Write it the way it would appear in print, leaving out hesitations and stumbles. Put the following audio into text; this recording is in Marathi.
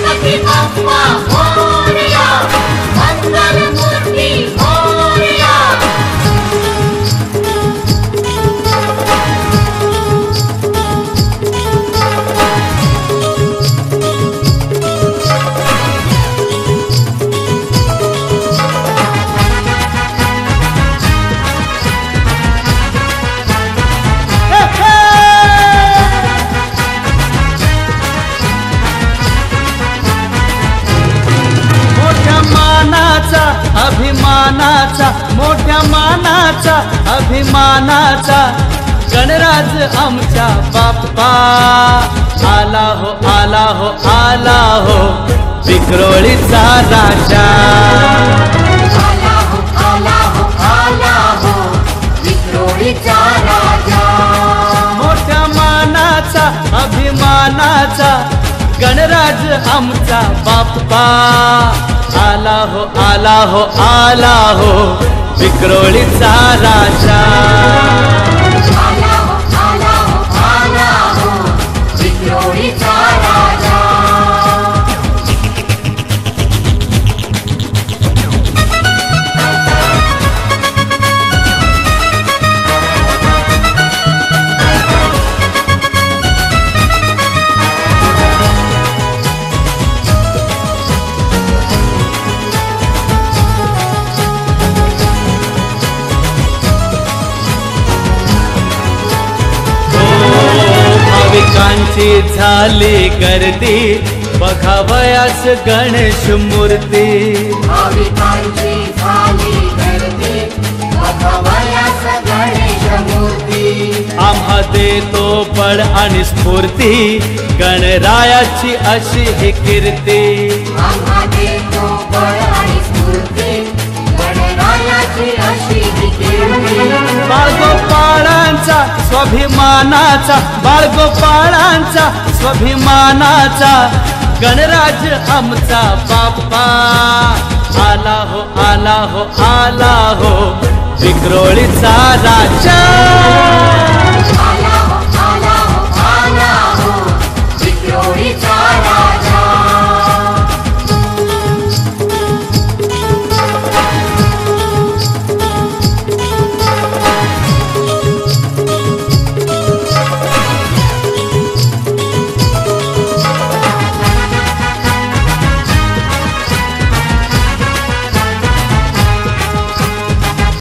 गणपती बाप्पा मोरया, मंगलमूर्ती मोरया. अभिमानाचा, मोठ्या मानाचा, अभिमानाचा गणराज आमचा बाप्पा आला हो, आला हो, आला हो, विक्रोळीचा राजा. आला हो, आला हो, आला हो, विक्रोळीचा राजा. मोठ्या मानाचा, अभिमानाचा गणराज आमचा बाप्पा आला हो, आला हो, आला हो, विक्रोळीचा राजा. आला हो, आला हो, आला हो, विक्रोळीचा राजा. भाविकांची झाली गर्दी बघावयास गणेश मूर्ती. भाविकांची झाली गर्दी बघावयास गणेश मूर्ती. आम्हा देतो बळ आणि स्फूर्ती गणरायाची अशी ही कीर्ती. आम्हा देतो बळ आणि स्फूर्ती गणरायाची अशी ही कीर्ती. बाळगोपाळांचा स्वाभिमानाचा, बाळगोपाळांचा स्वाभिमानाचा गणराज आमचा बाप्पा आला हो, आला हो, आला हो, विक्रोळीचा राजा.